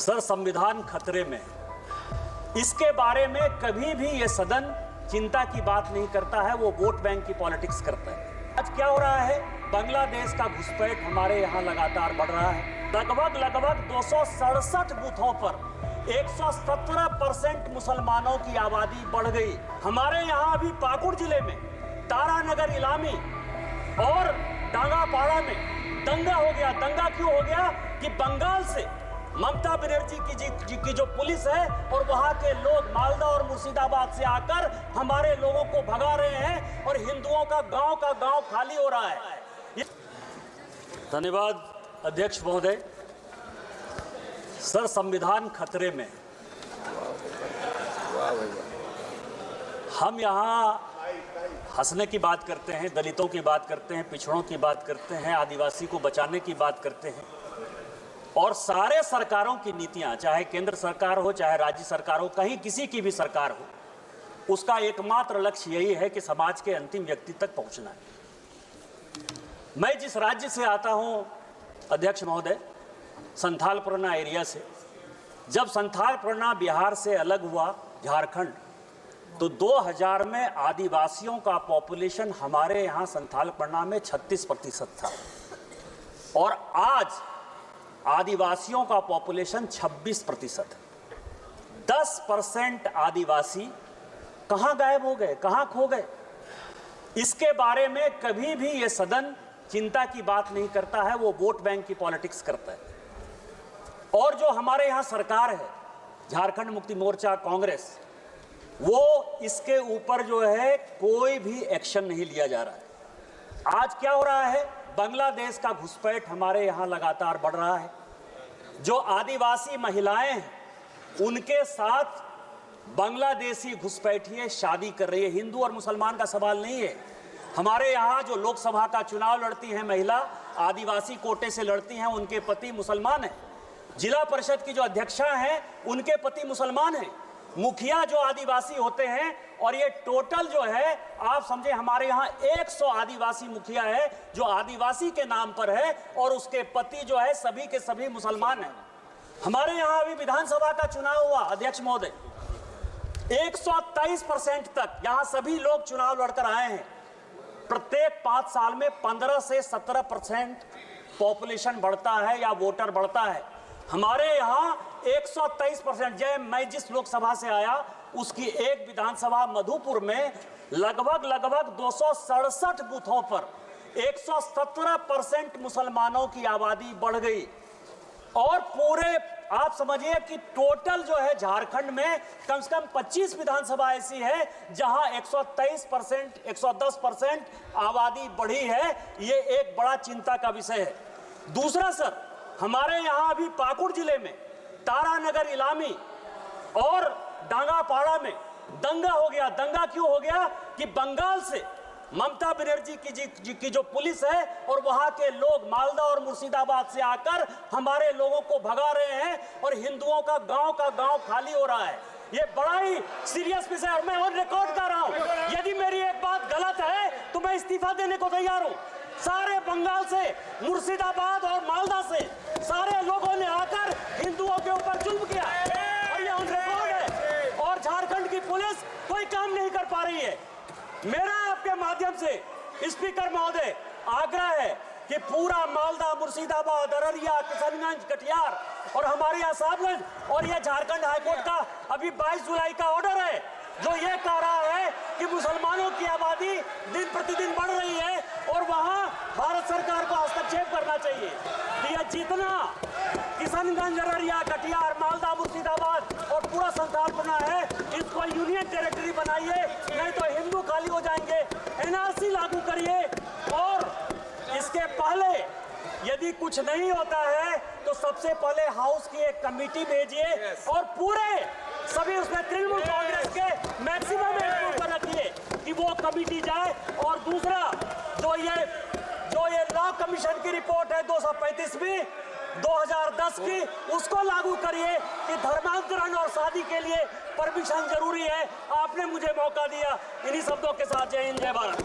Sir, संविधान खतरे में, इसके बारे में कभी भी ये सदन चिंता की बात नहीं करता है, वो वोट बैंक की पॉलिटिक्स करता है। आज क्या हो रहा है? बांग्लादेश का घुसपैठ हमारे यहाँ लगातार बढ़ रहा है। लगभग 267 बूथों पर 117% मुसलमानों की आबादी बढ़ गई। हमारे यहाँ अभी पाकुड़ जिले में तारानगर इलामी और डांगापाड़ा में दंगा हो गया। दंगा क्यों हो गया कि बंगाल से ममता बनर्जी की जो पुलिस है और वहां के लोग मालदा और मुर्शिदाबाद से आकर हमारे लोगों को भगा रहे हैं और हिंदुओं का गांव खाली हो रहा है। धन्यवाद अध्यक्ष महोदय। सर, संविधान खतरे में, हम यहाँ हंसने की बात करते हैं, दलितों की बात करते हैं, पिछड़ों की बात करते हैं, आदिवासी को बचाने की बात करते हैं, और सारे सरकारों की नीतियां, चाहे केंद्र सरकार हो चाहे राज्य सरकार हो, कहीं किसी की भी सरकार हो, उसका एकमात्र लक्ष्य यही है कि समाज के अंतिम व्यक्ति तक पहुंचना है। मैं जिस राज्य से आता हूं अध्यक्ष महोदय, संथाल परगना एरिया से, जब संथाल परगना बिहार से अलग हुआ झारखंड, तो 2000 में आदिवासियों का पॉपुलेशन हमारे यहाँ संथाल परगना में 36% था और आज आदिवासियों का पॉपुलेशन 26% है। 10% आदिवासी कहां गायब हो गए, कहां खो गए? इसके बारे में कभी भी ये सदन चिंता की बात नहीं करता है, वो वोट बैंक की पॉलिटिक्स करता है। और जो हमारे यहां सरकार है, झारखंड मुक्ति मोर्चा, कांग्रेस, वो इसके ऊपर जो है कोई भी एक्शन नहीं लिया जा रहा है। आज क्या हो रहा है? बांग्लादेश का घुसपैठ हमारे यहाँ लगातार बढ़ रहा है। जो आदिवासी महिलाएं हैं उनके साथ बांग्लादेशी घुसपैठिए शादी कर रही है। हिंदू और मुसलमान का सवाल नहीं है। हमारे यहाँ जो लोकसभा का चुनाव लड़ती हैं महिला, आदिवासी कोटे से लड़ती हैं, उनके पति मुसलमान हैं। जिला परिषद की जो अध्यक्षा हैं उनके पति मुसलमान हैं। मुखिया जो आदिवासी होते हैं, और ये टोटल जो है आप समझे हमारे यहाँ 100 आदिवासी मुखिया है जो आदिवासी के नाम पर है और उसके पति जो है सभी के सभी मुसलमान हैं। हमारे यहाँ अभी विधानसभा का चुनाव हुआ अध्यक्ष महोदय, 123% तक यहाँ सभी लोग चुनाव लड़कर आए हैं। प्रत्येक 5 साल में 15 से 17% पॉपुलेशन बढ़ता है या वोटर बढ़ता है। हमारे यहाँ 123%, मैं जिस लोकसभा से आया उसकी एक विधानसभा मधुपुर में लगभग 267 बूथों पर 117% मुसलमानों की आबादी बढ़ गई। और पूरे आप समझिए कि टोटल जो है झारखंड में कम से कम 25 विधानसभा ऐसी है जहां 123%, 110% आबादी बढ़ी है। ये एक बड़ा चिंता का विषय है। दूसरा सर, हमारे यहाँ अभी पाकुड़ जिले में तारानगर इलामी और डांगापाड़ा में दंगा हो गया। दंगा क्यों हो गया कि बंगाल से ममता बनर्जी की जो पुलिस है और वहां के लोग मालदा और मुर्शिदाबाद से आकर हमारे लोगों को भगा रहे हैं और हिंदुओं का गांव खाली हो रहा है। ये बड़ा ही सीरियस विषय है। मैं ऑन रिकॉर्ड कर रहा हूं, यदि मेरी एक बात गलत है तो मैं इस्तीफा देने को तैयार हूं। सारे बंगाल से, मुर्शिदाबाद और मालदा से सारे लोगों ने आकर हिंदुओं के ऊपर जुल्म किया और ये ऑन रिकॉर्ड है। और झारखंड की पुलिस कोई काम नहीं कर पा रही है। मेरा आपके माध्यम से स्पीकर महोदय आग्रह है कि पूरा मालदा, मुर्शिदाबाद, अररिया, किशनगंज, कटिहार और हमारे यहाँ साहबगंज, और ये झारखंड हाईकोर्ट का अभी 22 जुलाई का ऑर्डर है जो ये कह रहा है कि मुसलमानों की आबादी दिन प्रतिदिन बढ़ रही है और वहां भारत सरकार को हस्तक्षेप करना चाहिए कि यह जितना किशनगंज, अररिया, कटिहार, मालदा, मुर्शिदाबाद और पूरा संथाल परगना है, इसको यूनियन टेरिटरी बनाइए, नहीं तो हिंदू खाली हो जाएंगे। एनआरसी लागू करिए और इसके पहले यदि कुछ नहीं होता है तो सबसे पहले हाउस की एक कमेटी भेजिए और पूरे सभी उसमें तृणमूल कांग्रेस के मैक्सिमम एंट्री पर रखिए कि वो कमेटी जाए। और दूसरा जो ये लॉ कमीशन की रिपोर्ट है 235वीं 2010 की, उसको लागू करिए कि धर्मांतरण और शादी के लिए परमिशन जरूरी है। आपने मुझे मौका दिया। इन्हीं शब्दों के साथ जय हिंद, जय भारत।